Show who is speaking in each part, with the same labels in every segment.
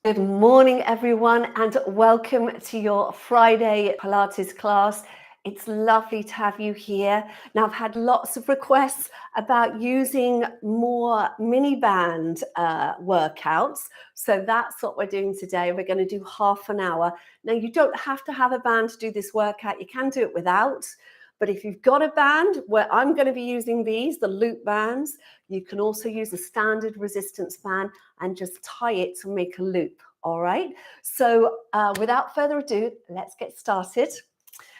Speaker 1: Good morning, everyone, and welcome to your Friday Pilates class. It's lovely to have you here. Now, I've had lots of requests about using more mini band workouts. So that's what we're doing today. We're going to do half an hour. Now, you don't have to have a band to do this workout. You can do it without. But if you've got a band, where I'm going to be using these, the loop bands, you can also use a standard resistance band and just tie it to make a loop. All right. So without further ado, let's get started.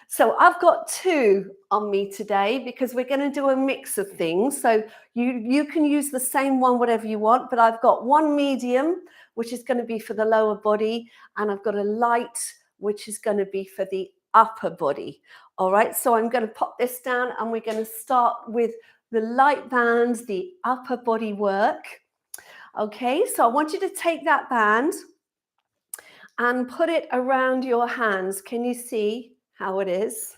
Speaker 1: So I've got two on me today because we're going to do a mix of things. So you can use the same one, whatever you want, but I've got one medium, which is going to be for the lower body, and I've got a light, which is going to be for the upper body. All right. So I'm going to pop this down and we're going to start with the light bands, the upper body work. Okay. So I want you to take that band and put it around your hands. Can you see how it is?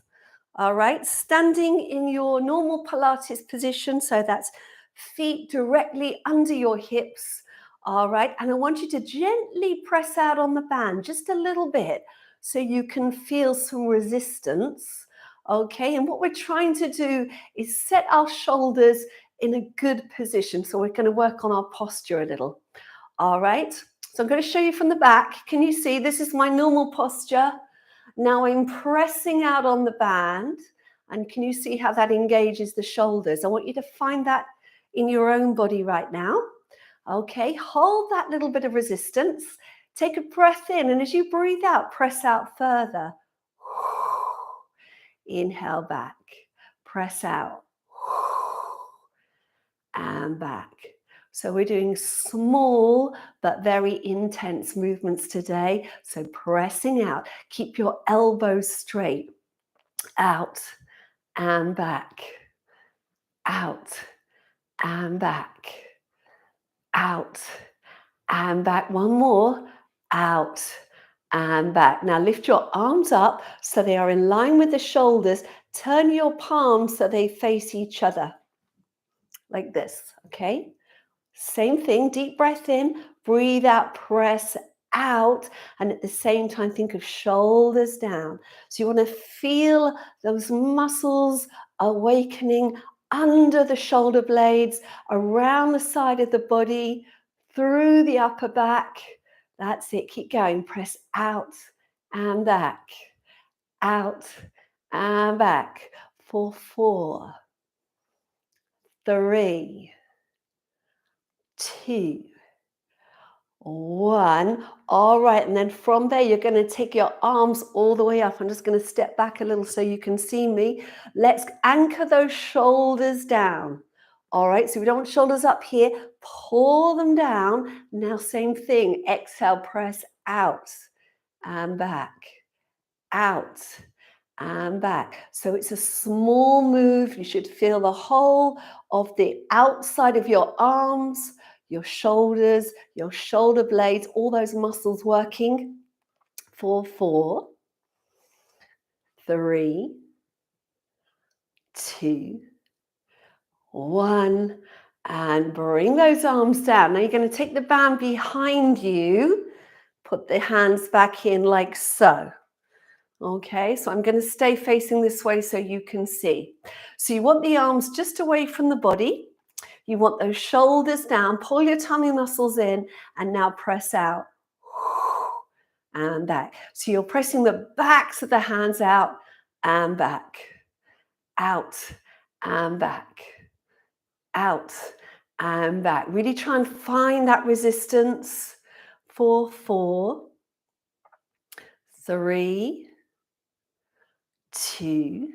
Speaker 1: All right, standing in your normal Pilates position, so that's feet directly under your hips. All right, and I want you to gently press out on the band just a little bit so you can feel some resistance. Okay, and what we're trying to do is set our shoulders in a good position. So we're going to work on our posture a little. All right. So I'm going to show you from the back. Can you see this is my normal posture? Now I'm pressing out on the band. And can you see how that engages the shoulders? I want you to find that in your own body right now. Okay, hold that little bit of resistance. Take a breath in, and as you breathe out, press out further. Inhale back, press out, and back. So we're doing small but very intense movements today. So pressing out, keep your elbows straight, out and back, out and back, out and back. One more, out and back. Now lift your arms up so they are in line with the shoulders. Turn your palms so they face each other, like this, okay? Same thing, deep breath in, breathe out, press out, and at the same time, think of shoulders down. So you want to feel those muscles awakening under the shoulder blades, around the side of the body, through the upper back. That's it, keep going, press out and back, out and back for 4, 3, 2, 1. All right, and then from there you're going to take your arms all the way up. I'm just going to step back a little so you can see me. Let's anchor those shoulders down. All right, so we don't want shoulders up here. Pull them down. Now same thing, exhale, press out and back, out and back. So it's a small move. You should feel the whole of the outside of your arms, your shoulders, your shoulder blades, all those muscles working. For 4, 3, 2, 1, and bring those arms down. Now you're going to take the band behind you, put the hands back in like so. Okay, so I'm going to stay facing this way so you can see. So you want the arms just away from the body. You want those shoulders down, pull your tummy muscles in, and now press out and back. So you're pressing the backs of the hands out and back, out and back, out and back. Really try and find that resistance for 4, 3, 2,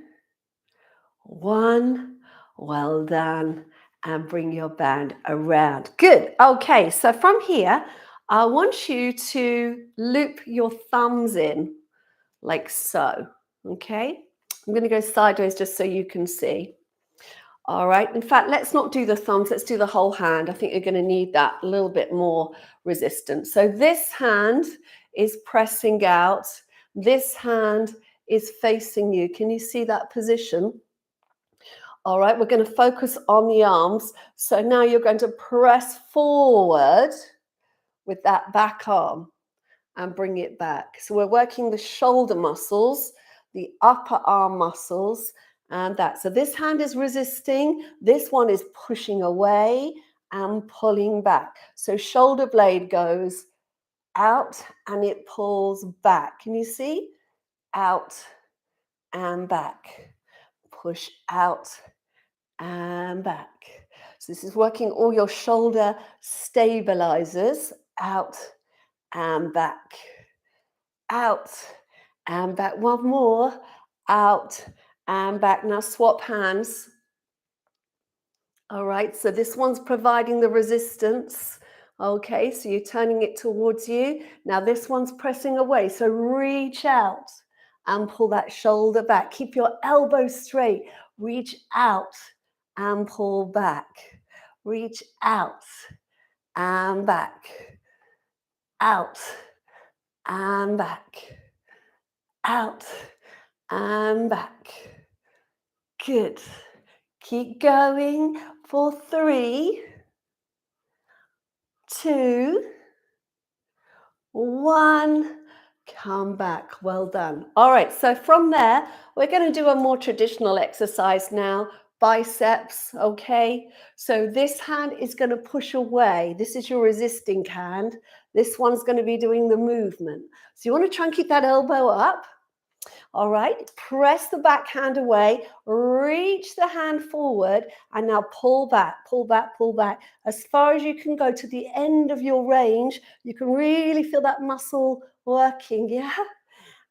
Speaker 1: 1. Well done. And bring your band around. Good. Okay, so from here, I want you to loop your thumbs in like so. Okay, I'm going to go sideways just so you can see. All right, in fact, let's not do the thumbs, let's do the whole hand. I think you're going to need that a little bit more resistance. So this hand is pressing out, this hand is facing you. Can you see that position? All right, we're going to focus on the arms. So now you're going to press forward with that back arm. and bring it back. So we're working the shoulder muscles, the upper arm muscles, and that. So this hand is resisting, this one is pushing away and pulling back. So shoulder blade goes out and it pulls back. Can you see? Out and back. Push out and back. So this is working all your shoulder stabilizers. Out and back. Out and back. One more. Out and back. Now swap hands. All right, so this one's providing the resistance. Okay, so you're turning it towards you. Now this one's pressing away. So reach out and pull that shoulder back. Keep your elbow straight. Reach out and pull back. Reach out and back. Out and back. Out and back. Good. Keep going for 3, 2, 1. Come back. Well done. All right, so from there, we're going to do a more traditional exercise now. Biceps, okay? So this hand is going to push away. This is your resisting hand. This one's going to be doing the movement. So you want to try and keep that elbow up. All right, press the back hand away, reach the hand forward, and now pull back, pull back, pull back. As far as you can go to the end of your range, you can really feel that muscle working, yeah?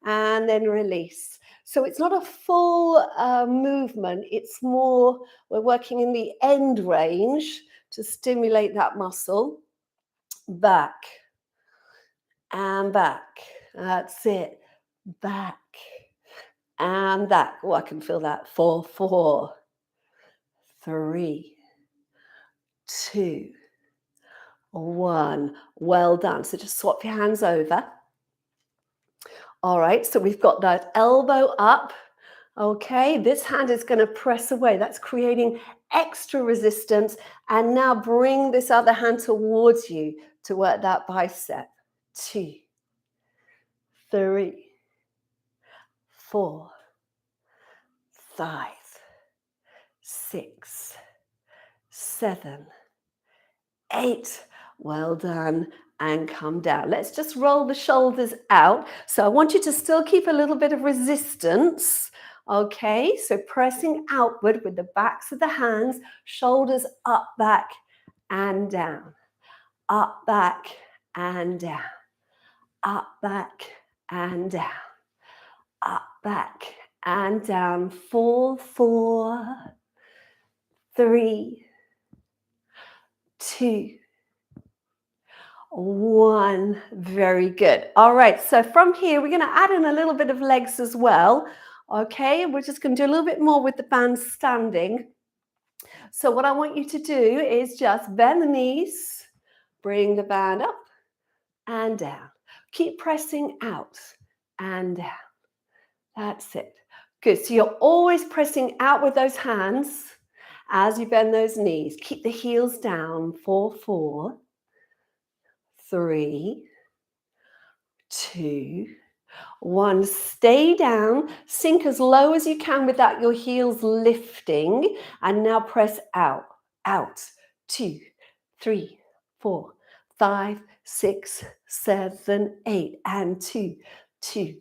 Speaker 1: And then release. So it's not a full movement, it's more, we're working in the end range to stimulate that muscle. Back and back, that's it, back. And that, oh, I can feel that. 4, 4, 3, 2, 1. Well done. So just swap your hands over. All right, so we've got that elbow up. Okay, this hand is going to press away. That's creating extra resistance. And now bring this other hand towards you to work that bicep. 2, 3, 4, 5, 6, 7, 8. Well done. And come down. Let's just roll the shoulders out. So I want you to still keep a little bit of resistance. Okay, so pressing outward with the backs of the hands, shoulders up, back, and down. Up, back, and down. Up, back, and down. Up, back, and down. 4, 4, 3, 2, 1. Very good. All right, so from here, we're going to add in a little bit of legs as well. Okay, we're just going to do a little bit more with the band standing. So what I want you to do is just bend the knees, bring the band up and down. Keep pressing out and down. That's it. Good. So you're always pressing out with those hands as you bend those knees. Keep the heels down. 4, 4, 3, 2, 1. Stay down. Sink as low as you can without your heels lifting. And now press out. Out. 2, 3, 4, 5, 6, 7, 8. And 2, 2,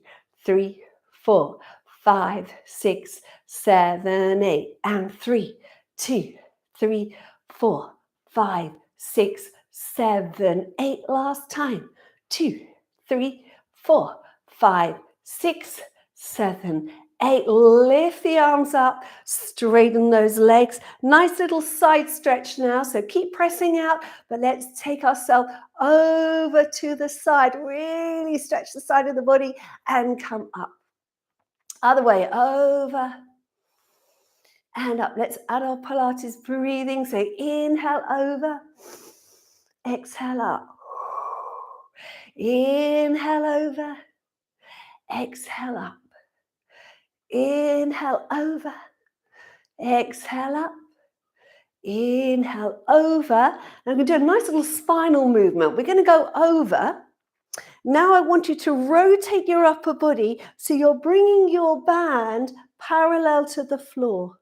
Speaker 1: 3, 4, 5, 6, 7, 8. And 3, 2, 3, 4, 5, 6, 7, 8. Last time. 2, 3, 4, 5, 6, 7, 8. Lift the arms up, straighten those legs. Nice little side stretch now. So keep pressing out, but let's take ourselves over to the side. Really stretch the side of the body and come up. Other way, over and up. Let's add our Pilates breathing. So inhale over, exhale up. Inhale over, exhale up. Inhale over, exhale up. Inhale over. Now we're going to do a nice little spinal movement. We're going to go over Now I want you to rotate your upper body so you're bringing your band parallel to the floor.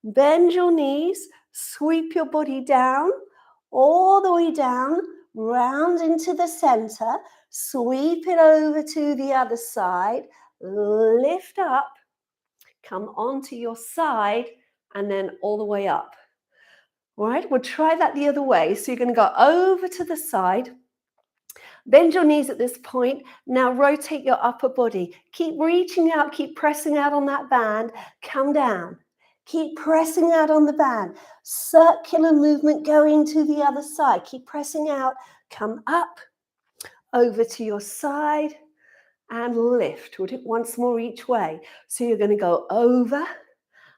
Speaker 1: Bend your knees, sweep your body down, all the way down, round into the center, sweep it over to the other side, lift up, come onto your side, and then all the way up. All right, we'll try that the other way. So you're going to go over to the side, bend your knees at this point. Now rotate your upper body. Keep reaching out, keep pressing out on that band. Come down. Keep pressing out on the band. Circular movement going to the other side. Keep pressing out. Come up, over to your side, and lift. We'll do it once more each way. So you're going to go over,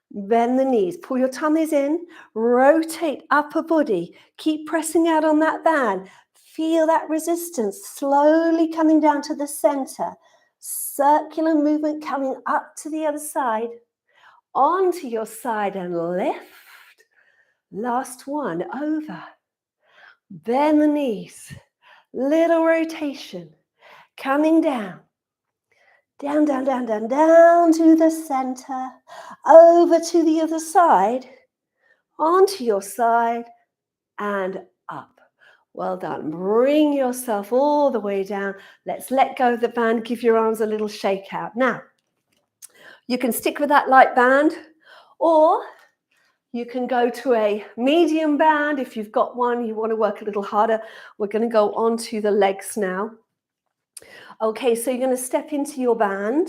Speaker 1: bend the knees, pull your tummies in, rotate upper body. Keep pressing out on that band. Feel that resistance slowly coming down to the center. Circular movement coming up to the other side. Onto your side and lift. Last one, over. Bend the knees. Little rotation. Coming down. Down, down, down, down, down to the center. Over to the other side. Onto your side and up. Well done. Bring yourself all the way down. Let's let go of the band. Give your arms a little shake out. Now, you can stick with that light band, or you can go to a medium band. If you've got one, you want to work a little harder. We're going to go on to the legs now. Okay, so you're going to step into your band.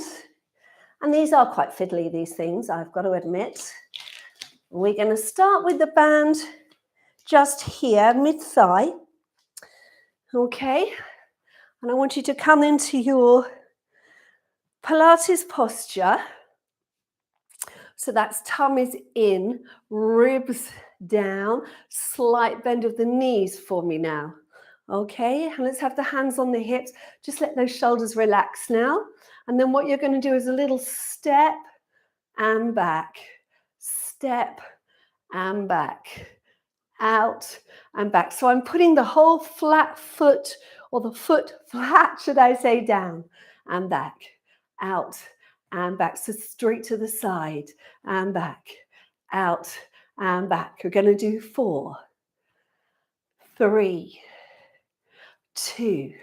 Speaker 1: And these are quite fiddly, these things, I've got to admit. We're going to start with the band just here, mid-thigh. Okay, and I want you to come into your Pilates posture. So that's tummies in, ribs down, slight bend of the knees for me now. Okay, and let's have the hands on the hips. Just let those shoulders relax now. And then what you're going to do is a little step and back, step and back, out and back. So I'm putting the whole flat foot, or the foot flat, should I say, down and back, out and back. So straight to the side and back, out and back. We're going to do 4, 3, 2,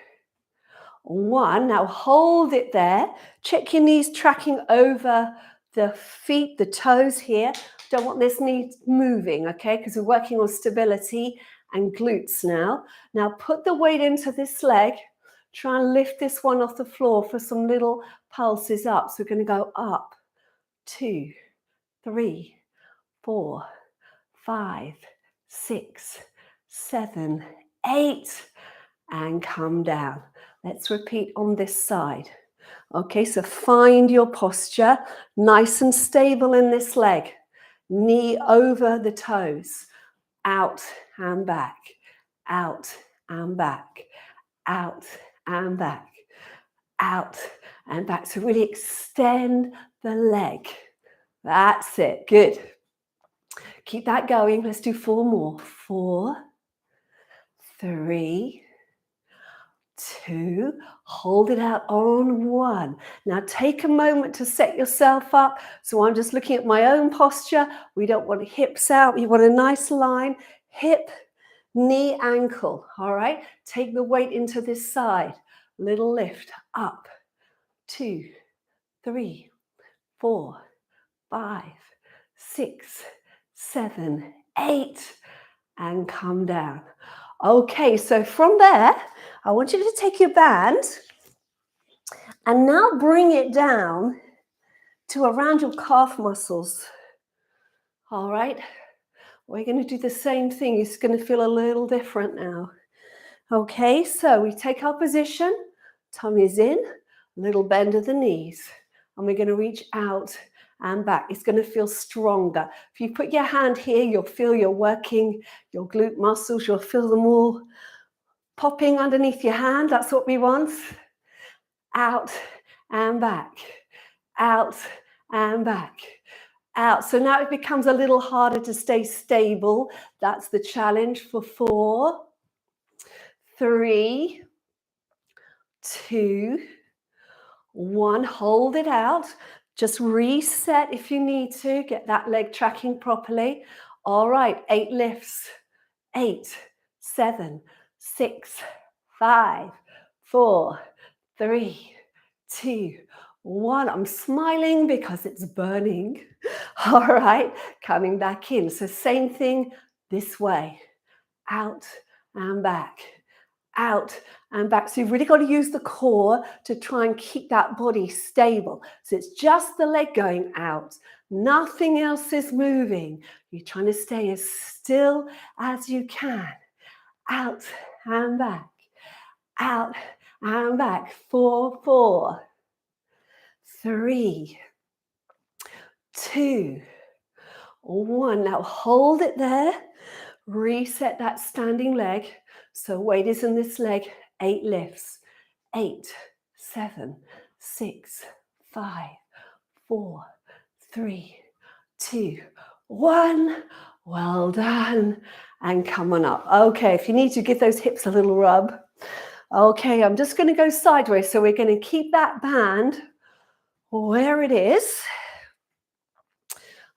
Speaker 1: 1. Now hold it there. Check your knees tracking over the feet, the toes here. Don't want this knee moving, okay? Because we're working on stability and glutes now. Now put the weight into this leg. Try and lift this one off the floor for some little pulses up. So we're going to go up, 2, 3, 4, 5, 6, 7, 8, and come down. Let's repeat on this side. Okay, so find your posture, nice and stable in this leg. Knee over the toes, out and back, out and back, out and back, out and back. So really extend the leg. That's it, good. Keep that going. Let's do 4 more. 4, 3, 2, hold it out on 1. Now take a moment to set yourself up. So I'm just looking at my own posture. We don't want hips out. We want a nice line, hip, knee, ankle. All right, take the weight into this side. Little lift up, 2, 3, 4, 5, 6, 7, 8, and come down. Okay, so from there, I want you to take your band and now bring it down to around your calf muscles. All right, we're going to do the same thing. It's going to feel a little different now. Okay, so we take our position, tummy's in, little bend of the knees, and we're going to reach out and back. It's going to feel stronger. If you put your hand here, you'll feel you're working your glute muscles. You'll feel them all popping underneath your hand. That's what we want. Out and back, out and back, out. So now it becomes a little harder to stay stable. That's the challenge for 4, 3, 2, 1. Hold it out. Just reset if you need to. Get that leg tracking properly. All right, 8 lifts. 8, 7, 6, 5, 4, 3, 2, 1. I'm smiling because it's burning. All right, coming back in. So same thing this way. Out and back. Out and back. So you've really got to use the core to try and keep that body stable. So it's just the leg going out. Nothing else is moving. You're trying to stay as still as you can. Out and back. Out and back. 4, 4, 3, 2, 1. Now hold it there. Reset that standing leg. So weight is in this leg. 8 lifts. 8, 7, 6, 5, 4, 3, 2, 1. Well done. And come on up. Okay, if you need to give those hips a little rub. Okay, I'm just going to go sideways. So we're going to keep that band where it is.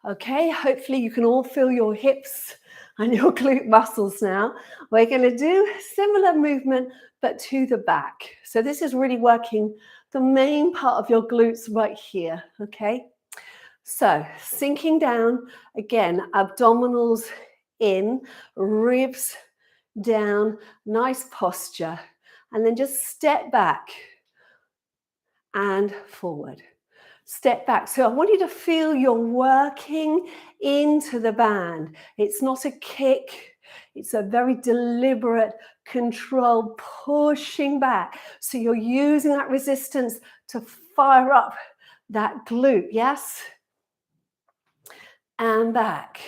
Speaker 1: Okay, hopefully you can all feel your hips and your glute muscles now. We're going to do similar movement, but to the back. So this is really working the main part of your glutes right here, okay? So sinking down, again, abdominals in, ribs down, nice posture. And then just step back and forward. Step back. So I want you to feel you're working into the band. It's not a kick. It's a very deliberate, controlled pushing back. So you're using that resistance to fire up that glute. Yes? And back.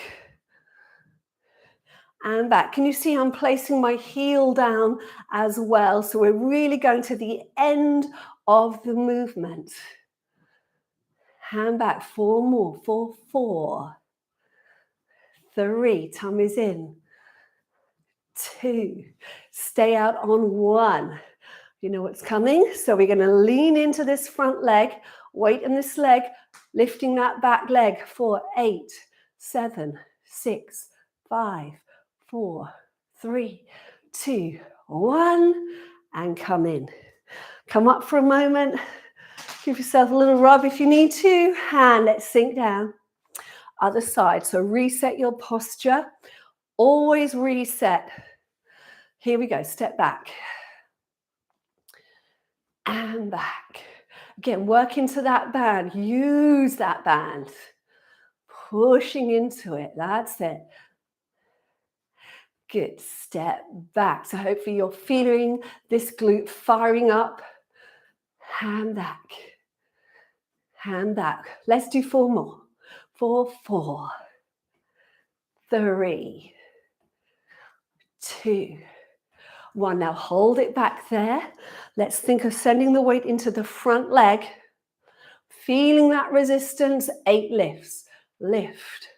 Speaker 1: And back. Can you see I'm placing my heel down as well? So we're really going to the end of the movement. Hand back. 4 more. 4, 4. 3. Tummy's in. 2. Stay out on 1. You know what's coming? So we're going to lean into this front leg. Weight in this leg. Lifting that back leg. 4, 8, 7, 6, 5, 4, 3, 2, 1. And come in. Come up for a moment. Give yourself a little rub if you need to. And let's sink down. Other side. So reset your posture. Always reset. Here we go. Step back. And back. Again, work into that band. Use that band. Pushing into it. That's it. Good. Step back. So hopefully you're feeling this glute firing up. Hand back. Hand back. Let's do 4 more. 4, 4. 3, 2, 1. Now hold it back there. Let's think of sending the weight into the front leg. Feeling that resistance. 8 lifts. Lift.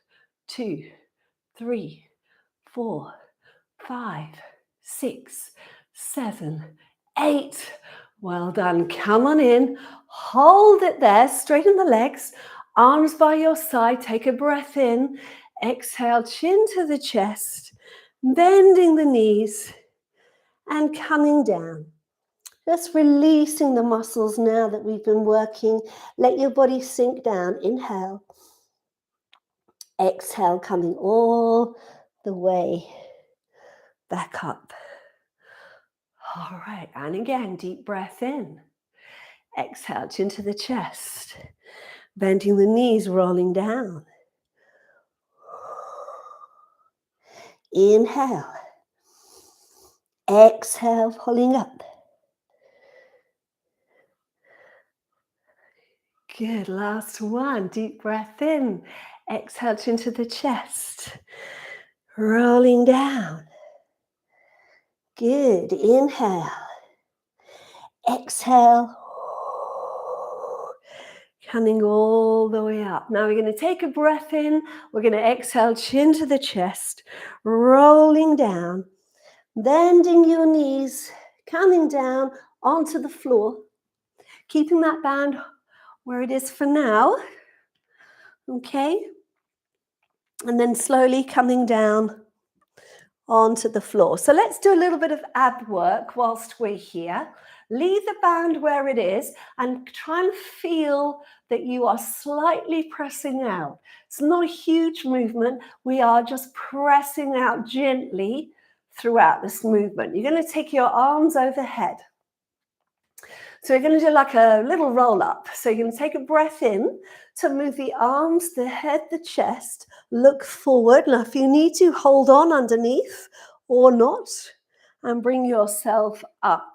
Speaker 1: 2, 3, 4, 5, 6, 7, 8. Well done. Come on in. Hold it there. Straighten the legs. Arms by your side. Take a breath in. Exhale. Chin to the chest. Bending the knees. And coming down. Just releasing the muscles now that we've been working. Let your body sink down. Inhale. Exhale, coming all the way back up. All right, and again, deep breath in. Exhale, chin to the chest. Bending the knees, rolling down. Inhale. Exhale, pulling up. Good, last one. Deep breath in. Exhale, chin to the chest. Rolling down. Good. Inhale. Exhale. Coming all the way up. Now we're going to take a breath in. We're going to exhale, chin to the chest. Rolling down. Bending your knees. Coming down onto the floor, keeping that band where it is for now. Okay. And then slowly coming down onto the floor. So let's do a little bit of ab work whilst we're here. Leave the band where it is and try and feel that you are slightly pressing out. It's not a huge movement. We are just pressing out gently throughout this movement. You're going to take your arms overhead. So we're going to do like a little roll up. So you're going to take a breath in to move the arms, the head, the chest, look forward. Now, if you need to, hold on underneath or not, and bring yourself up.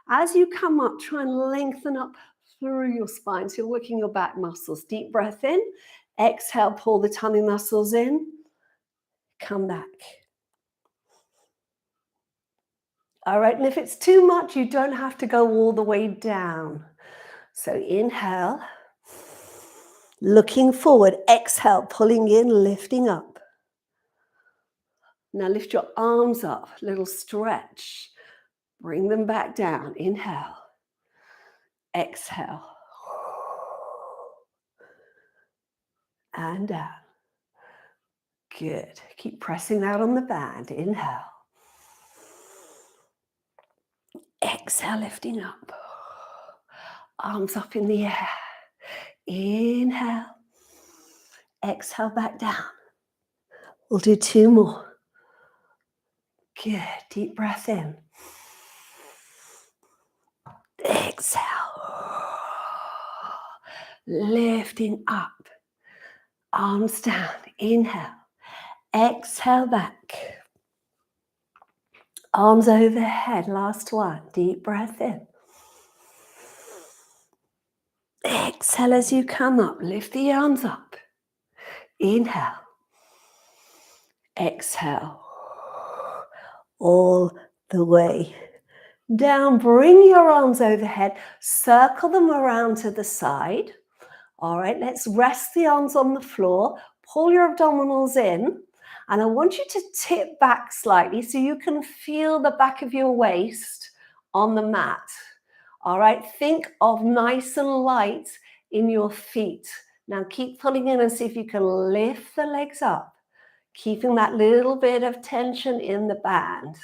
Speaker 1: As you come up, try and lengthen up through your spine. So you're working your back muscles. Deep breath in. Exhale, pull the tummy muscles in. Come back. All right, and if it's too much, you don't have to go all the way down. So inhale, looking forward. Exhale, pulling in, lifting up. Now lift your arms up, little stretch. Bring them back down. Inhale, exhale, and down. Good. Keep pressing out on the band. Inhale. Exhale, lifting up. Arms up in the air. Inhale. Exhale, back down. We'll do 2 more. Good. Deep breath in. Exhale. Lifting up. Arms down. Inhale. Exhale back. Arms overhead. Last one. Deep breath in. Exhale as you come up. Lift the arms up. Inhale. Exhale. All the way down. Bring your arms overhead. Circle them around to the side. All right, let's rest the arms on the floor. Pull your abdominals in. And I want you to tip back slightly so you can feel the back of your waist on the mat. All right, think of nice and light in your feet. Now keep pulling in and see if you can lift the legs up, keeping that little bit of tension in the band.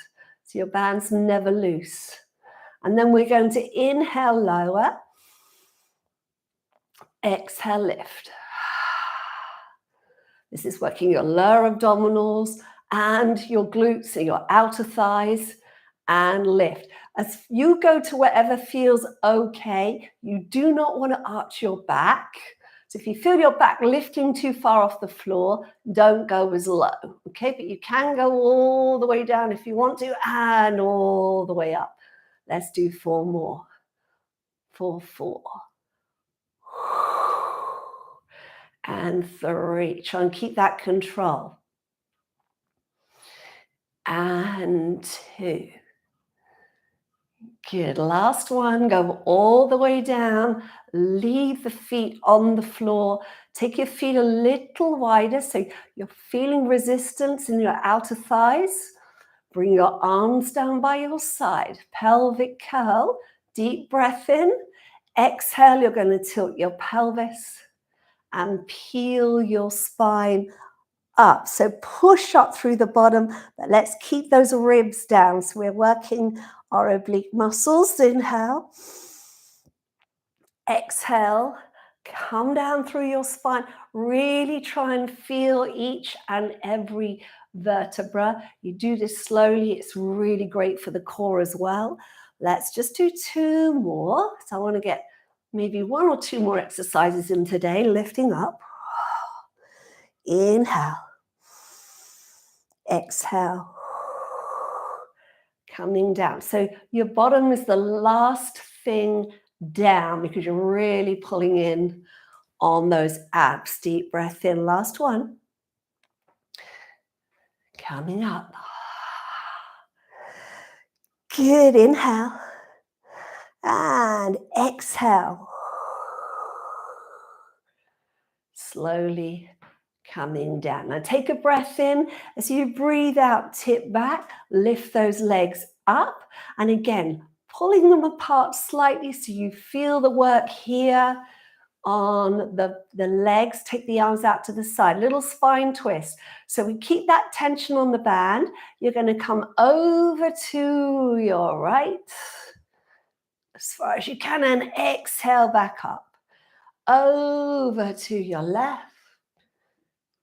Speaker 1: So your band's never loose. And then we're going to inhale, lower. Exhale, lift. This is working your lower abdominals and your glutes, so your outer thighs, and lift. As you go to wherever feels okay, you do not want to arch your back. So if you feel your back lifting too far off the floor, don't go as low, okay? But you can go all the way down if you want to, and all the way up. Let's do 4 more. 4. And 3. Try and keep that control. And 2. Good. Last one. Go all the way down. Leave the feet on the floor. Take your feet a little wider so you're feeling resistance in your outer thighs. Bring your arms down by your side. Pelvic curl. Deep breath in. Exhale, you're going to tilt your pelvis and peel your spine up. So push up through the bottom, but let's keep those ribs down. So we're working our oblique muscles. Inhale. Exhale. Come down through your spine. Really try and feel each and every vertebra. You do this slowly. It's really great for the core as well. Let's just do 2 more. So I want to get maybe 1 or 2 more exercises in today. Lifting up. Inhale. Exhale. Coming down. So your bottom is the last thing down because you're really pulling in on those abs. Deep breath in. Last one. Coming up. Good. Inhale. And exhale. Slowly coming down. Now take a breath in. As you breathe out, tip back, lift those legs up. And again, pulling them apart slightly so you feel the work here on the legs. Take the arms out to the side, little spine twist. So we keep that tension on the band. You're going to come over to your right as far as you can and exhale back up. Over to your left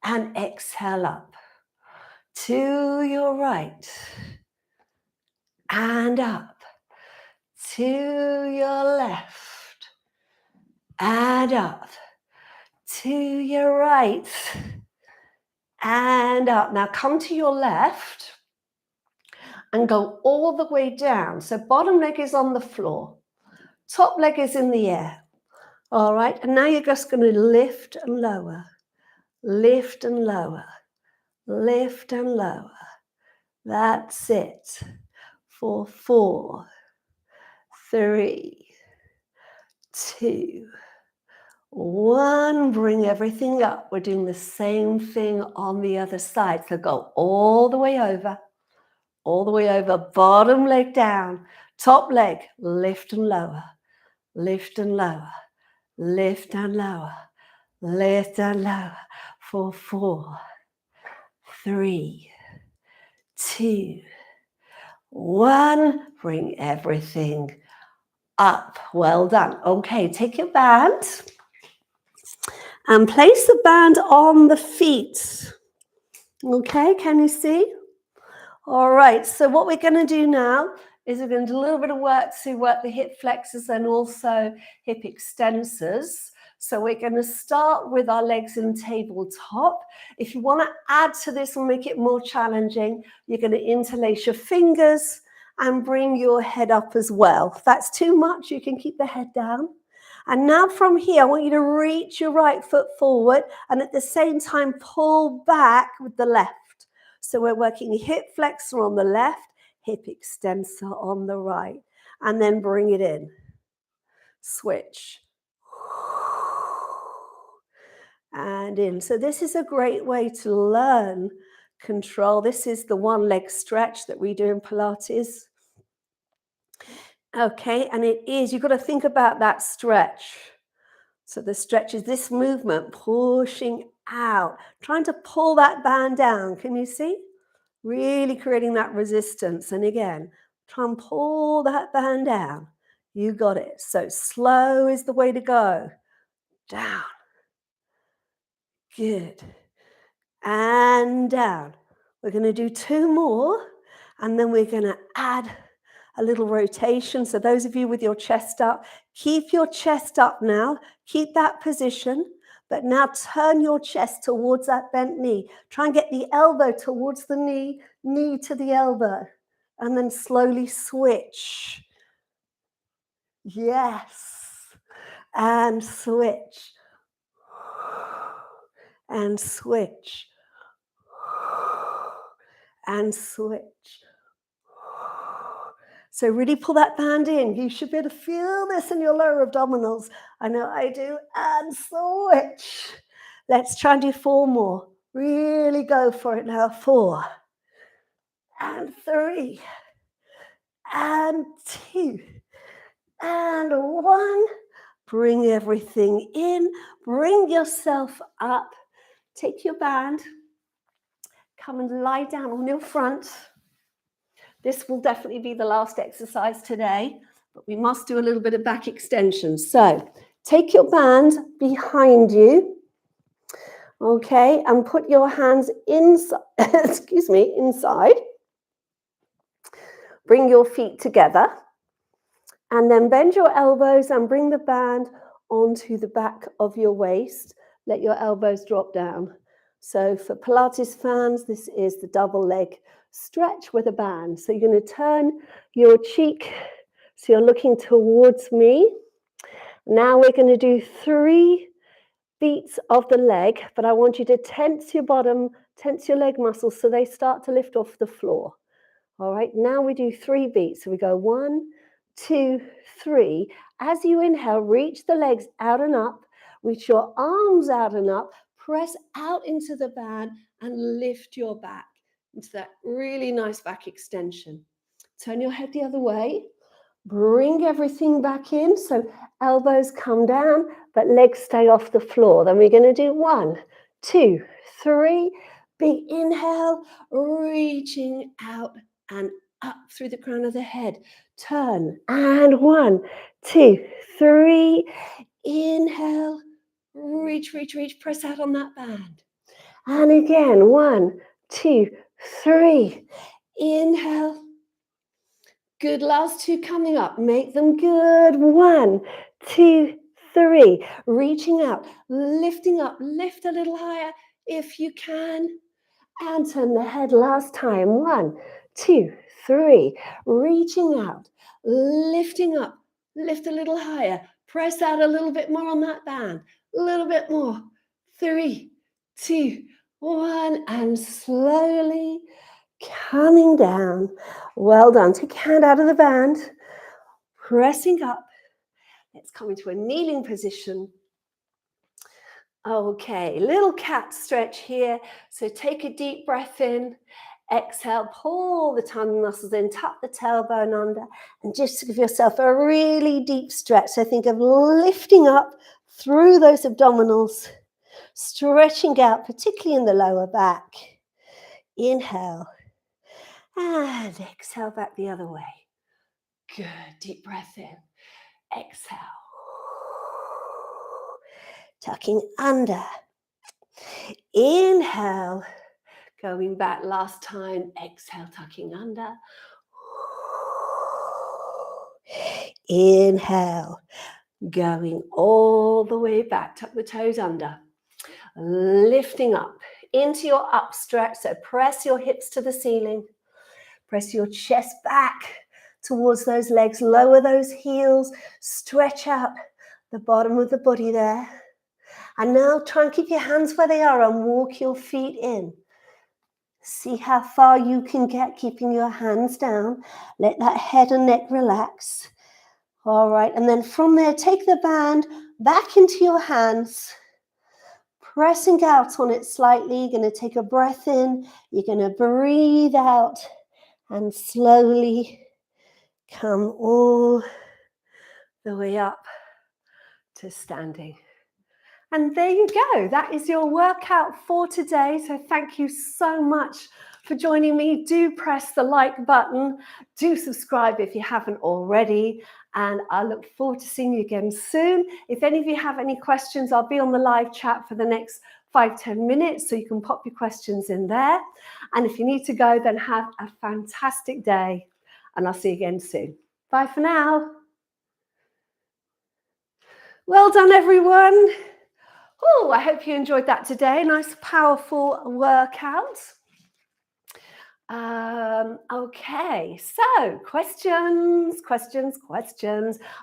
Speaker 1: and exhale up. To your right and up. To your left and up. To your right and up. Now come to your left and go all the way down. So bottom leg is on the floor. Top leg is in the air. All right. And now you're just going to lift and lower. Lift and lower. Lift and lower. That's it. For 4, 3, 2, 1. Bring everything up. We're doing the same thing on the other side. So go all the way over. All the way over. Bottom leg down. Top leg. Lift and lower. Lift and lower. Lift and lower. Lift and lower. For 4, 3, 2, 1. Bring everything up. Well done. Okay, take your band and place the band on the feet. Okay, can you see? All right, so what we're going to do now is we're going to do a little bit of work to work the hip flexors and also hip extensors. So we're going to start with our legs in tabletop. If you want to add to this and make it more challenging, you're going to interlace your fingers and bring your head up as well. If that's too much, you can keep the head down. And now from here, I want you to reach your right foot forward and at the same time pull back with the left. So we're working hip flexor on the left, hip extensor on the right, and then bring it in. Switch. And in. So this is a great way to learn control. This is the one leg stretch that we do in Pilates. Okay, and it is, you've got to think about that stretch. So the stretch is this movement, pushing out, trying to pull that band down. Can you see? Really creating that resistance. And again, try and pull that band down. You got it. So slow is the way to go. Down. Good. And down. We're going to do 2 more. And then we're going to add a little rotation. So those of you with your chest up, keep your chest up now. Keep that position. But now turn your chest towards that bent knee. Try and get the elbow towards the knee, knee to the elbow. And then slowly switch. Yes. And switch. And switch. And switch. So really pull that band in. You should be able to feel this in your lower abdominals. I know I do. And switch. Let's try and do 4 more. Really go for it now. 4. And 3. And 2. And 1. Bring everything in. Bring yourself up. Take your band. Come and lie down on your front. This will definitely be the last exercise today, but we must do a little bit of back extension. So take your band behind you, okay, and put your hands inside, inside. Bring your feet together, and then bend your elbows and bring the band onto the back of your waist. Let your elbows drop down. So for Pilates fans, this is the double leg stretch with a band. So you're going to turn your cheek so you're looking towards me. Now we're going to do 3 beats of the leg, but I want you to tense your bottom, tense your leg muscles so they start to lift off the floor. All right, now we do 3 beats. So we go 1, 2, 3. As you inhale, reach the legs out and up, reach your arms out and up, press out into the band and lift your back into that really nice back extension. Turn your head the other way. Bring everything back in. So elbows come down, but legs stay off the floor. Then we're going to do 1, 2, 3. Big inhale, reaching out and up through the crown of the head. Turn. And 1, 2, 3. Inhale, reach, reach, reach. Press out on that band. And again, 1, 2, 3. Inhale. Good, last 2 coming up. Make them good. 1, 2, 3. Reaching out, lifting up, lift a little higher if you can. And turn the head last time. 1, 2, 3. Reaching out, lifting up, lift a little higher. Press out a little bit more on that band. A little bit more. 3, 2, 1. And slowly coming down. Well done. Take your hand out of the band. Pressing up. Let's come into a kneeling position. Okay, little cat stretch here. So take a deep breath in. Exhale, pull the tummy muscles in, tuck the tailbone under, and just give yourself a really deep stretch. So think of lifting up through those abdominals, stretching out, particularly in the lower back. Inhale. And exhale back the other way. Good. Deep breath in. Exhale. Tucking under. Inhale. Going back last time. Exhale, tucking under. Inhale. Going all the way back. Tuck the toes under. Lifting up into your up stretch. So press your hips to the ceiling. Press your chest back towards those legs. Lower those heels. Stretch out the bottom of the body there. And now try and keep your hands where they are and walk your feet in. See how far you can get, keeping your hands down. Let that head and neck relax. All right. And then from there, take the band back into your hands. Pressing out on it slightly. You're going to take a breath in. You're going to breathe out. And slowly come all the way up to standing. And there you go. That is your workout for today. So thank you so much for joining me. Do press the like button. Do subscribe if you haven't already. And I look forward to seeing you again soon. If any of you have any questions, I'll be on the live chat for the next 5-10 minutes, so you can pop your questions in there. And if you need to go, then have a fantastic day. And I'll see you again soon. Bye for now. Well done, everyone. Oh, I hope you enjoyed that today. Nice, powerful workout. Okay, so questions.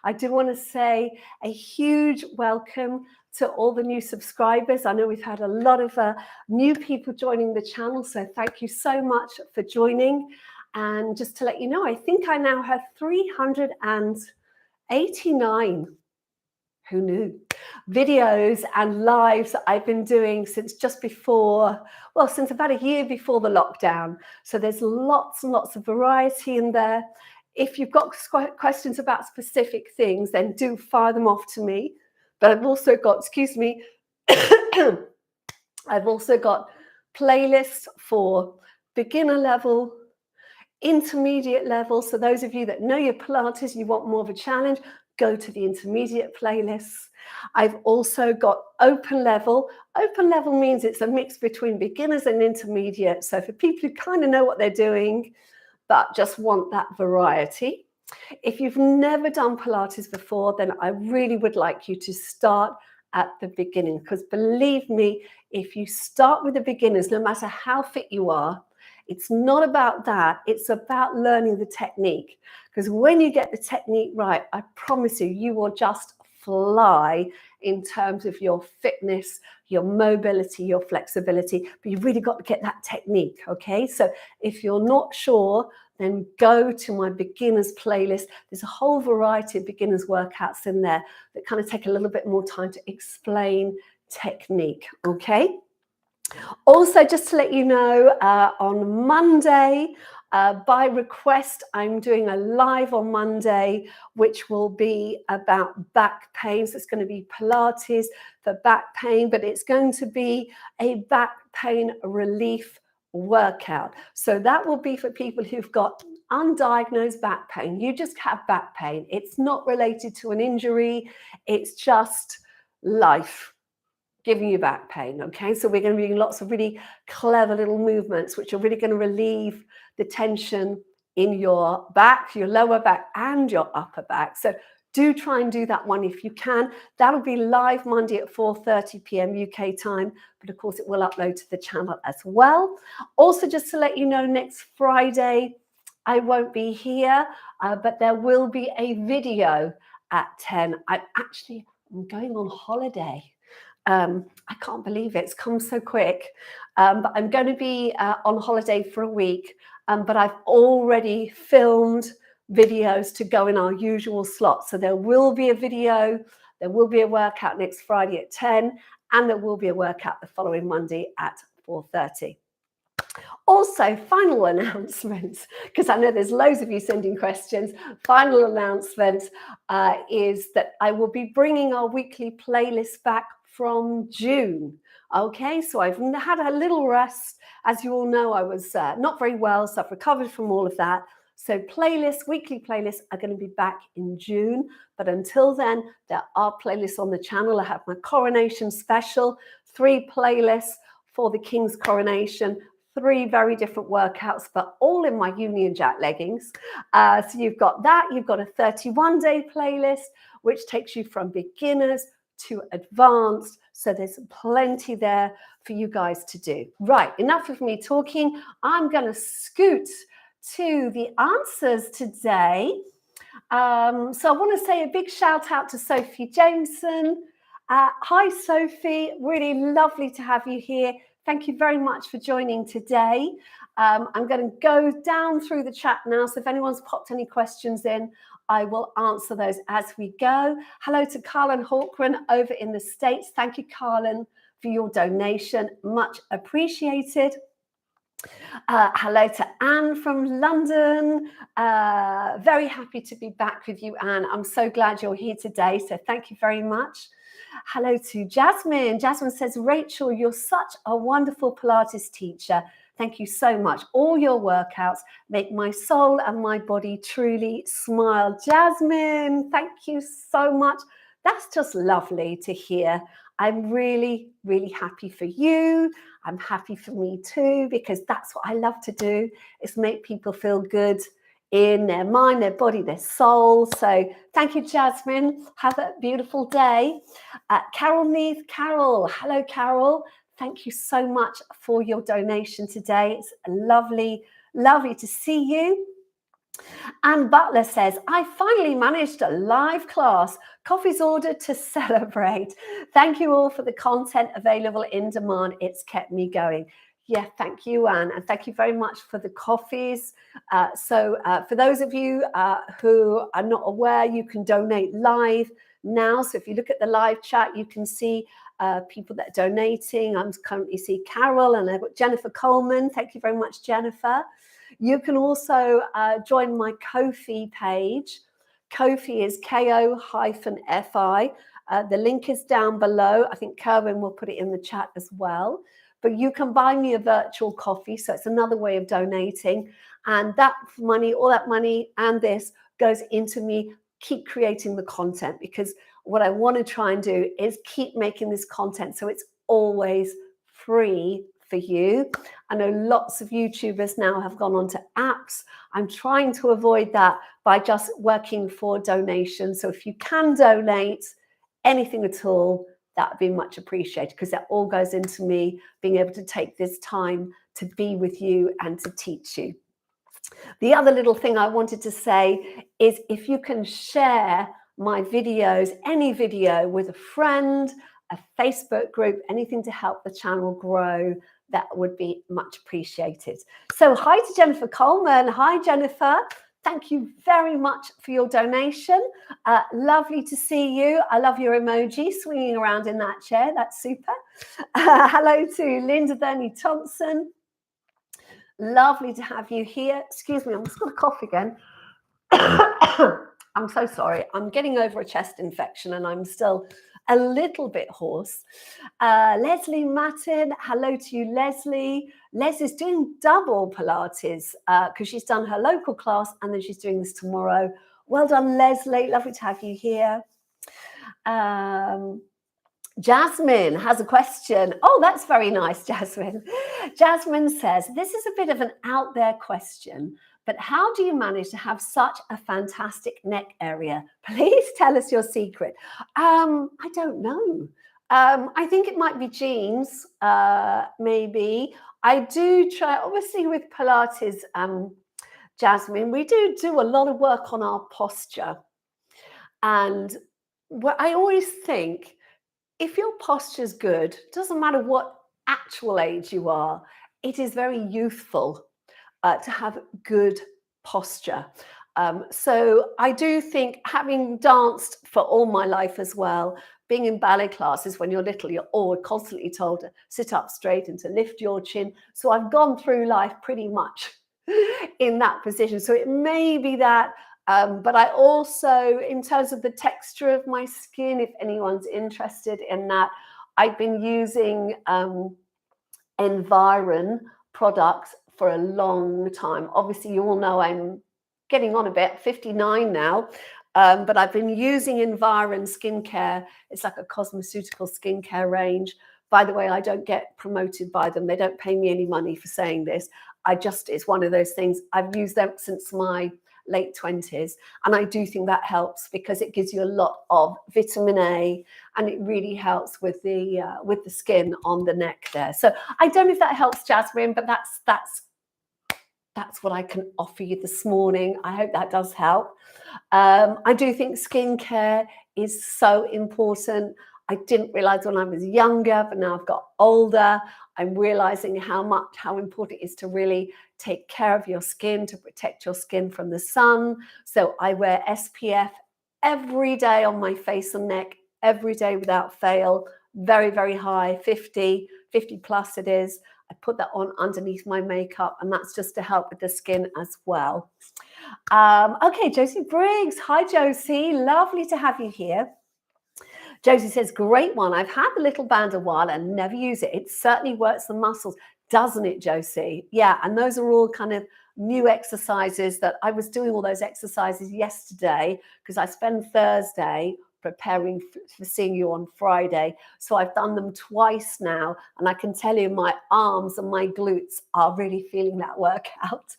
Speaker 1: I do want to say a huge welcome to all the new subscribers. I know we've had a lot of new people joining the channel, so thank you so much for joining. And just to let you know, I think I now have 389, who knew, videos and lives that I've been doing since just before, well, since about a year before the lockdown. So there's lots and lots of variety in there. If you've got questions about specific things, then do fire them off to me. But I've also got, I've also got playlists for beginner level, intermediate level. So those of you that know your Pilates, you want more of a challenge, go to the intermediate playlists. I've also got open level. Open level means it's a mix between beginners and intermediate. So for people who kind of know what they're doing, but just want that variety. If you've never done Pilates before, then I really would like you to start at the beginning, because believe me, if you start with the beginners, no matter how fit you are, it's not about that. It's about learning the technique. Because when you get the technique right, I promise you, you will just fly in terms of your fitness, your mobility, your flexibility. But you've really got to get that technique, okay? So if you're not sure, then go to my beginners playlist. There's a whole variety of beginners workouts in there that kind of take a little bit more time to explain technique, okay? Also, just to let you know, on Monday, By request, I'm doing a live on Monday, which will be about back pain. So it's going to be Pilates for back pain, but it's going to be a back pain relief workout. So that will be for people who've got undiagnosed back pain. You just have back pain. It's not related to an injury. It's just life giving you back pain. Okay, so we're going to be doing lots of really clever little movements which are really going to relieve the tension in your back, your lower back and your upper back. So do try and do that one if you can. That'll be live Monday at 4:30 p.m. UK time, but of course it will upload to the channel as well. Also, just to let you know, next Friday I won't be here, but there will be a video at 10. I'm going on holiday. I can't believe it's come so quick, but I'm going to be on holiday for a week, but I've already filmed videos to go in our usual slot. So there will be a video, there will be a workout next Friday at 10, and there will be a workout the following Monday at 4:30. Also, final announcements, because I know there's loads of you sending questions. Final announcement is that I will be bringing our weekly playlist back from June. Okay, so I've had a little rest. As you all know, I was not very well, so I've recovered from all of that. So weekly playlists are going to be back in June. But until then, there are playlists on the channel. I have my coronation special, 3 playlists for the King's coronation, 3 very different workouts, but all in my Union Jack leggings. So you've got that. You've got a 31-day playlist, which takes you from beginners to advanced. So there's plenty there for you guys to do. Right, enough of me talking. I'm going to scoot to the answers today. So I want to say a big shout out to Sophie Jameson. Hi, Sophie. Really lovely to have you here. Thank you very much for joining today. I'm going to go down through the chat now. So if anyone's popped any questions in, I will answer those as we go. Hello to Carlin Hawkran over in the States. Thank you, Carlin, for your donation. Much appreciated. Hello to Anne from London. Very happy to be back with you, Anne. I'm so glad you're here today. So thank you very much. Hello to Jasmine. Jasmine says, Rachel, you're such a wonderful Pilates teacher. Thank you so much. All your workouts make my soul and my body truly smile. Jasmine, thank you so much. That's just lovely to hear. I'm really, really happy for you. I'm happy for me too, because that's what I love to do, is make people feel good in their mind, their body, their soul. So thank you, Jasmine. Have a beautiful day. Carol Neath. Carol. Hello, Carol. Thank you so much for your donation today. It's lovely, lovely to see you. Anne Butler says, I finally managed a live class. Coffee's ordered to celebrate. Thank you all for the content available in demand. It's kept me going. Yeah, thank you, Anne. And thank you very much for the coffees. For those of you who are not aware, you can donate live now. So if you look at the live chat, you can see people that are donating. I'm currently see Carol, and I've got Jennifer Coleman. Thank you very much, Jennifer. You can also join my Ko-fi page. Ko-fi is ko-fi. The link is down below. I think Kerwin will put it in the chat as well. But you can buy me a virtual coffee. So it's another way of donating. And that money, all that money and this goes into me keep creating the content, because what I want to try and do is keep making this content so it's always free for you. I know lots of YouTubers now have gone on to apps. I'm trying to avoid that by just working for donations. So if you can donate anything at all, that would be much appreciated, because that all goes into me being able to take this time to be with you and to teach you. The other little thing I wanted to say is, if you can share my videos, any video, with a friend, a Facebook group, anything to help the channel grow, that would be much appreciated. So hi to Jennifer Coleman. Hi, Jennifer. Thank you very much for your donation. Lovely to see you. I love your emoji swinging around in that chair. That's super. Hello to Linda Burney Thompson. Lovely to have you here. Excuse me, I'm just going to cough again. I'm so sorry. I'm getting over a chest infection and I'm still a little bit hoarse. Leslie Matten, hello to you, Leslie. Leslie's doing double Pilates because she's done her local class and then she's doing this tomorrow. Well done, Leslie. Lovely to have you here. Jasmine has a question. Oh, that's very nice, Jasmine. Jasmine says, this is a bit of an out there question, but how do you manage to have such a fantastic neck area? Please tell us your secret. I don't know. I think it might be genes, maybe. I do try, obviously with Pilates, Jasmine, we do a lot of work on our posture. And what I always think, if your posture's good, doesn't matter what actual age you are, it is very youthful to have good posture. So I do think, having danced for all my life as well, being in ballet classes when you're little, you're all constantly told to sit up straight and to lift your chin. So I've gone through life pretty much in that position. So it may be that. But I also, in terms of the texture of my skin, if anyone's interested in that, I've been using Environ products for a long time. Obviously, you all know I'm getting on a bit, 59 now, but I've been using Environ skincare. It's like a cosmeceutical skincare range. By the way, I don't get promoted by them. They don't pay me any money for saying this. It's one of those things. I've used them since my late 20s, and I do think that helps because it gives you a lot of vitamin A, and it really helps with the skin on the neck there. So I don't know if that helps, Jasmine, but that's what I can offer you this morning. I hope that does help. I do think skincare is so important. I didn't realize when I was younger, but now I've got older, I'm realizing how important it is to really take care of your skin, to protect your skin from the sun. So I wear SPF every day on my face and neck, every day without fail, very, very high, 50 plus it is. I put that on underneath my makeup, and that's just to help with the skin as well. Okay, Josie Briggs. Hi, Josie. Lovely to have you here. Josie says, great one. I've had the little band a while and never use it. It certainly works the muscles, doesn't it, Josie? Yeah, and those are all kind of new exercises that I was doing all those exercises yesterday because I spend Thursday preparing for seeing you on Friday. So I've done them twice now, and I can tell you my arms and my glutes are really feeling that workout.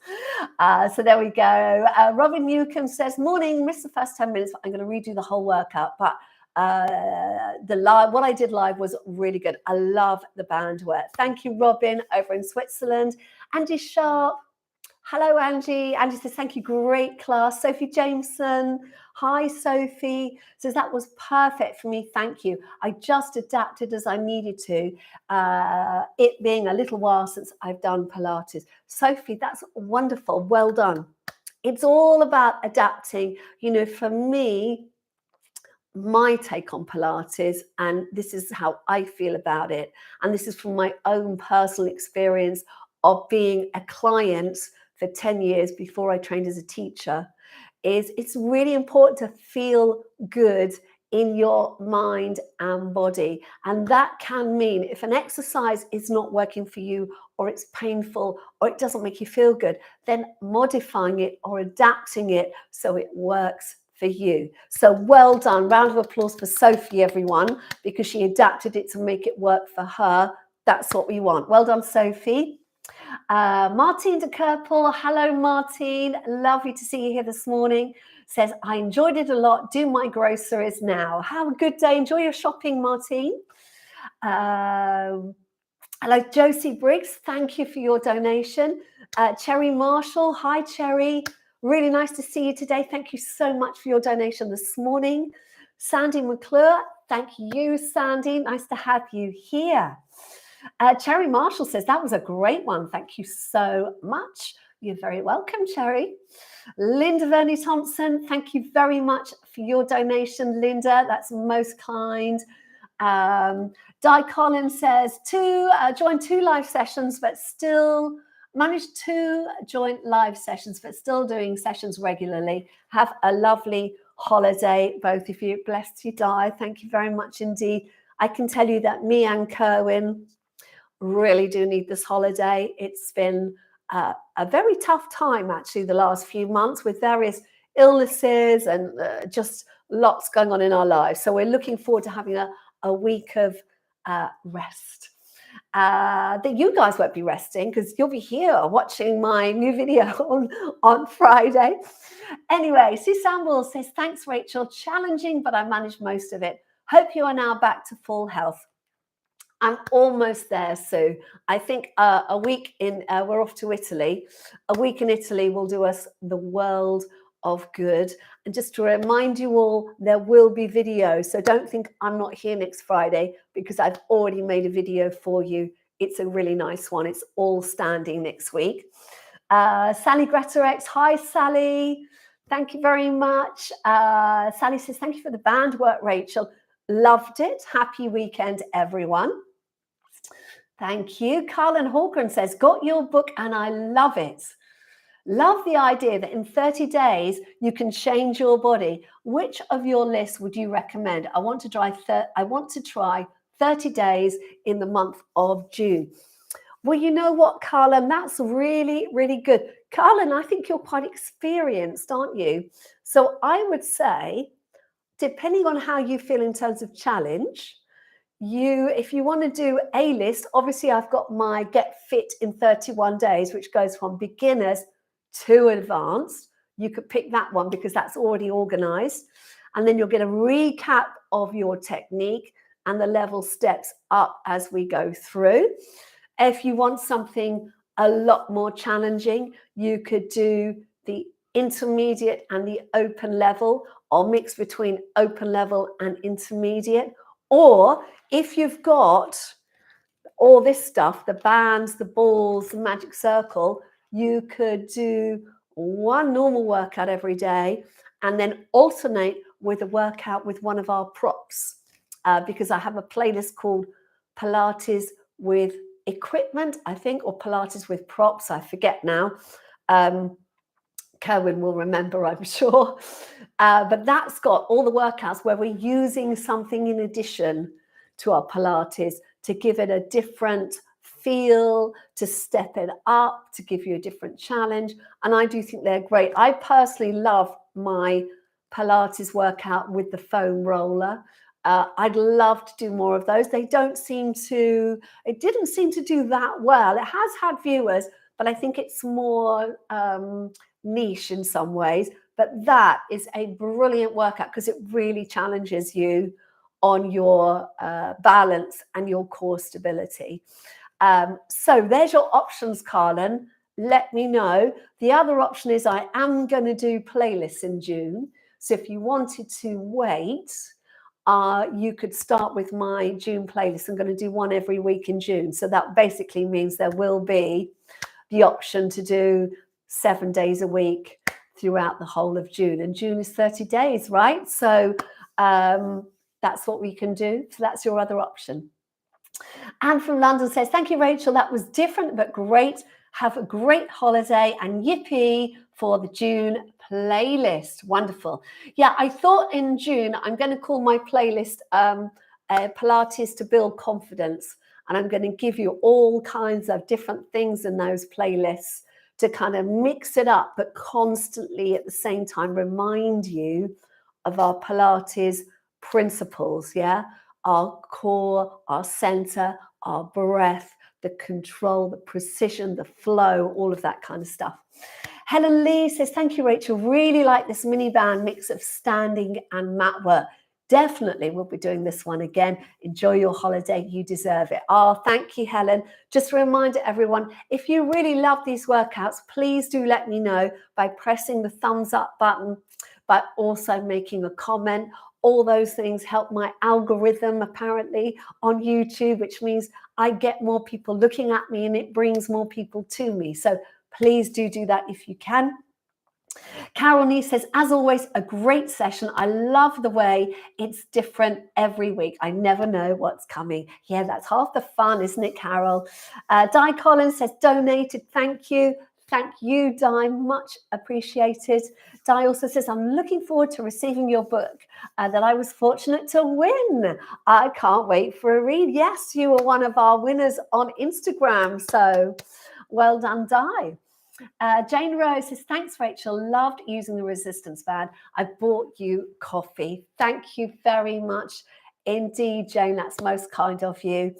Speaker 1: So there we go. Robin Newcomb says, morning, missed the first 10 minutes. I'm going to redo the whole workout, but what I did live was really good. I love the band work. Thank you, Robin, over in Switzerland. Andy Sharp. Hello, Angie. Angie says, thank you. Great class. Sophie Jameson. Hi, Sophie. Says, that was perfect for me. Thank you. I just adapted as I needed to. It being a little while since I've done Pilates. Sophie, that's wonderful. Well done. It's all about adapting. You know, for me, my take on Pilates, and this is how I feel about it, and this is from my own personal experience of being a client for 10 years before I trained as a teacher, is it's really important to feel good in your mind and body. And that can mean if an exercise is not working for you, or it's painful, or it doesn't make you feel good, then modifying it or adapting it so it works for you. So well done. Round of applause for Sophie, everyone, because she adapted it to make it work for her. That's what we want. Well done, Sophie. Martine de Kerpel. Hello, Martine. Lovely to see you here this morning. Says, I enjoyed it a lot. Do my groceries now. Have a good day. Enjoy your shopping, Martine. Hello, Josie Briggs. Thank you for your donation. Cherry Marshall. Hi, Cherry. Really nice to see you today. Thank you so much for your donation this morning. Sandy McClure. Thank you, Sandy. Nice to have you here. Cherry Marshall says, that was a great one. Thank you so much. You're very welcome, Cherry. Linda Verney Thompson, thank you very much for your donation, Linda. That's most kind. Di Collins says, joined 2 live sessions, but still managed to join live sessions, but still doing sessions regularly. Have a lovely holiday, both of you. Blessed you die. Thank you very much indeed. I can tell you that me and Kerwin really do need this holiday. It's been a very tough time, actually, the last few months with various illnesses and just lots going on in our lives. So we're looking forward to having a week of rest. That you guys won't be resting because you'll be here watching my new video on Friday. Anyway, Sue Samble says, thanks, Rachel. Challenging, but I managed most of it. Hope you are now back to full health. I'm almost there, Sue. I think a week in, we're off to Italy. A week in Italy will do us the world of good. And just to remind you all, there will be video. So don't think I'm not here next Friday because I've already made a video for you. It's a really nice one. It's all standing next week. Sally Greta X. Hi, Sally. Thank you very much. Sally says, thank you for the band work, Rachel. Loved it. Happy weekend, everyone. Thank you. Carlin Hawken says, got your book and I love it. Love the idea that in 30 days, you can change your body. Which of your lists would you recommend? I want to try 30 days in the month of June. Well, you know what, Carlin, that's really, really good. Carlin, I think you're quite experienced, aren't you? So I would say, depending on how you feel in terms of challenge, if you want to do a list, obviously I've got my Get Fit in 31 days, which goes from beginners to advanced. You could pick that one because that's already organized. And then you'll get a recap of your technique and the level steps up as we go through. If you want something a lot more challenging, you could do the intermediate and the open level, or mix between open level and intermediate. Or if you've got all this stuff, the bands, the balls, the magic circle, you could do one normal workout every day and then alternate with a workout with one of our props, because I have a playlist called Pilates with equipment, I think, or Pilates with props. I forget now. Kerwin will remember, I'm sure. But that's got all the workouts where we're using something in addition to our Pilates to give it a different feel, to step it up, to give you a different challenge. And I do think they're great. I personally love my Pilates workout with the foam roller. I'd love to do more of those. It didn't seem to do that well. It has had viewers, but I think it's more niche in some ways. But that is a brilliant workout because it really challenges you on your balance and your core stability. So there's your options, Carlin. Let me know. The other option is I am going to do playlists in June. So if you wanted to wait, you could start with my June playlist. I'm going to do one every week in June. So that basically means there will be the option to do 7 days a week throughout the whole of June. And June is 30 days, right? So that's what we can do. So that's your other option. Anne from London says, thank you, Rachel. That was different, but great. Have a great holiday and yippee for the June playlist. Wonderful. Yeah, I thought in June, I'm going to call my playlist Pilates to Build Confidence. And I'm going to give you all kinds of different things in those playlists to kind of mix it up, but constantly at the same time remind you of our Pilates principles, yeah? Our core, our center, our breath, the control, the precision, the flow, all of that kind of stuff. Helen Lee says, thank you, Rachel. Really like this mini band mix of standing and mat work. Definitely we'll be doing this one again. Enjoy your holiday. You deserve it. Oh, thank you, Helen. Just a reminder, everyone, if you really love these workouts, please do let me know by pressing the thumbs up button, but also making a comment. All those things help my algorithm, apparently, on YouTube, which means I get more people looking at me and it brings more people to me. So please do that if you can. Carol Nee says, as always, a great session. I love the way it's different every week. I never know what's coming. Yeah, that's half the fun, isn't it, Carol? Di Collins says, donated. Thank you. Thank you, Di. Much appreciated. Di also says, I'm looking forward to receiving your book that I was fortunate to win. I can't wait for a read. Yes, you were one of our winners on Instagram. So well done, Di. Jane Rose says, thanks, Rachel. Loved using the resistance band. I bought you coffee. Thank you very much indeed, Jane. That's most kind of you.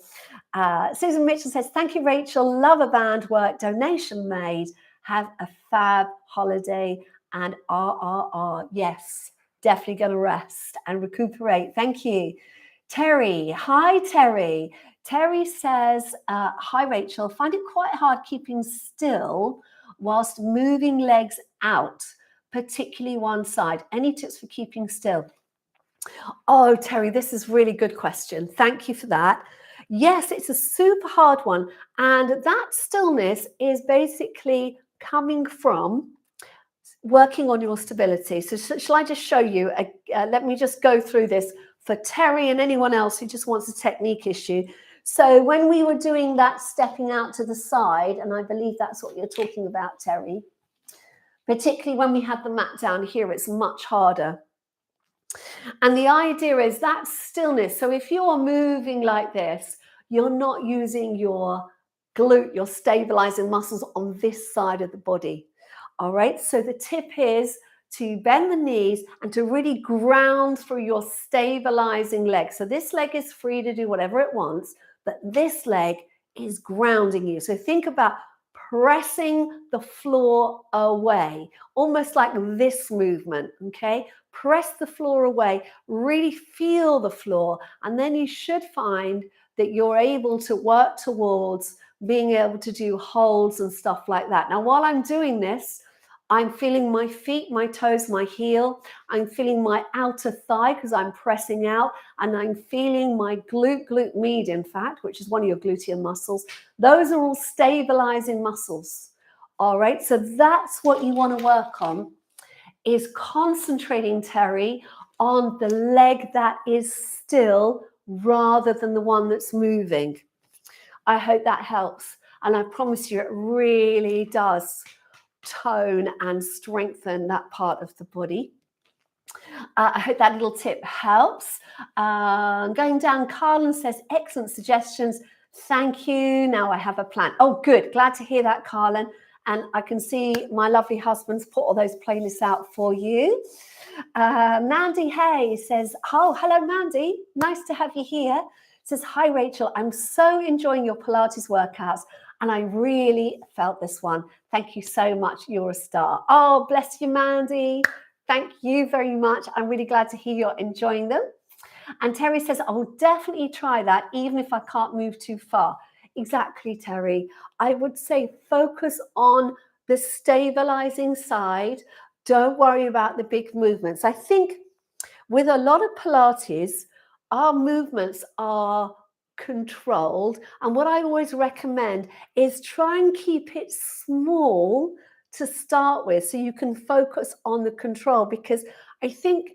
Speaker 1: Susan Mitchell says, thank you, Rachel. Love a band work. Donation made. Have a fab holiday and RRR. Yes, definitely going to rest and recuperate. Thank you. Terry. Hi, Terry. Terry says, hi, Rachel. Find it quite hard keeping still whilst moving legs out, particularly one side. Any tips for keeping still? Oh, Terry, this is a really good question. Thank you for that. Yes, it's a super hard one. And that stillness is basically coming from working on your stability. So shall I just show you? Let me just go through this for Terry and anyone else who just wants a technique issue. So when we were doing that stepping out to the side, and I believe that's what you're talking about, Terry, particularly when we had the mat down here, it's much harder. And the idea is that stillness. So if you're moving like this, you're not using your glute, your stabilizing muscles on this side of the body. All right. So the tip is to bend the knees and to really ground through your stabilizing leg. So this leg is free to do whatever it wants, but this leg is grounding you. So think about pressing the floor away, almost like this movement, okay? Press the floor away, really feel the floor, and then you should find that you're able to work towards being able to do holds and stuff like that. Now, while I'm doing this, I'm feeling my feet, my toes, my heel. I'm feeling my outer thigh because I'm pressing out, and I'm feeling my glute median, in fact, which is one of your gluteal muscles. Those are all stabilizing muscles. All right, so that's what you want to work on, is concentrating, Terry, on the leg that is still rather than the one that's moving. I hope that helps. And I promise you, it really does tone and strengthen that part of the body. I hope that little tip helps. Going down, Carlin says, excellent suggestions. Thank you. Now I have a plan. Oh, good. Glad to hear that, Carlin. And I can see my lovely husband's put all those playlists out for you. Mandy Hay says, oh, hello, Mandy. Nice to have you here. Says, hi, Rachel. I'm so enjoying your Pilates workouts, and I really felt this one. Thank you so much. You're a star. Oh, bless you, Mandy. Thank you very much. I'm really glad to hear you're enjoying them. And Terry says, I will definitely try that, even if I can't move too far. Exactly, Terry. I would say focus on the stabilizing side. Don't worry about the big movements. I think with a lot of Pilates, our movements are controlled. And what I always recommend is try and keep it small to start with, so you can focus on the control. Because I think,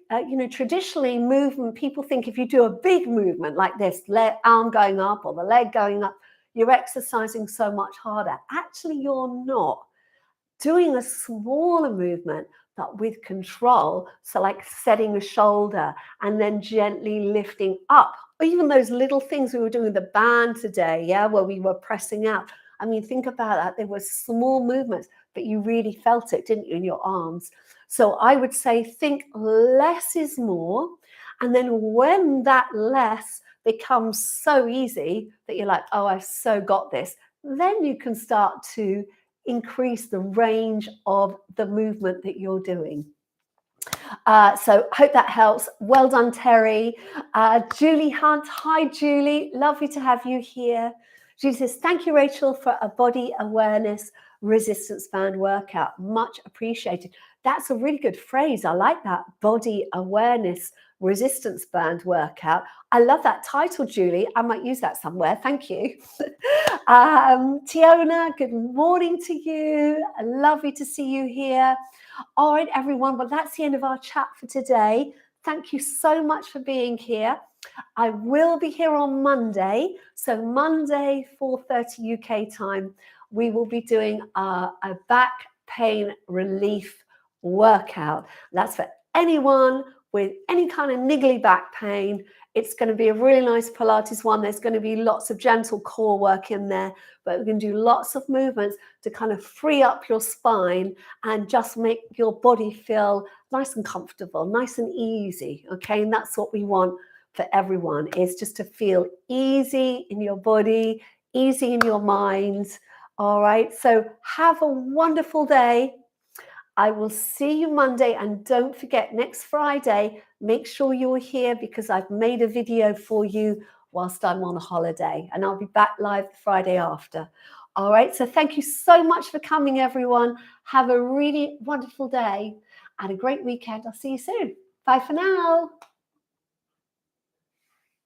Speaker 1: traditionally movement, people think if you do a big movement like this, arm going up or the leg going up, you're exercising so much harder. Actually, you're not. Doing a smaller movement, but with control, so like setting a shoulder and then gently lifting up, or even those little things we were doing with the band today, where we were pressing out. I mean, think about that. There were small movements, but you really felt it, didn't you, in your arms? So I would say think less is more. And then when that less becomes so easy that you're like, oh, I've so got this, then you can start to increase the range of the movement that you're doing. So hope that helps. Well done, Terry. Julie Hunt. Hi, Julie. Lovely to have you here. Julie says, thank you, Rachel, for a body awareness resistance band workout. Much appreciated. That's a really good phrase. I like that. Body awareness resistance band workout. I love that title, Julie. I might use that somewhere. Thank you. Tiona, good morning to you. Lovely to see you here. All right, everyone. Well, that's the end of our chat for today. Thank you so much for being here. I will be here on Monday. So Monday, 4:30 UK time, we will be doing a back pain relief workout. That's for anyone with any kind of niggly back pain. It's going to be a really nice Pilates one. There's going to be lots of gentle core work in there, but we can do lots of movements to kind of free up your spine and just make your body feel nice and comfortable, nice and easy. Okay, and that's what we want for everyone, is just to feel easy in your body, easy in your mind. All right, so have a wonderful day. I will see you Monday, and don't forget, next Friday, make sure you're here because I've made a video for you whilst I'm on holiday, and I'll be back live the Friday after. All right, so thank you so much for coming, everyone. Have a really wonderful day and a great weekend. I'll see you soon. Bye for now.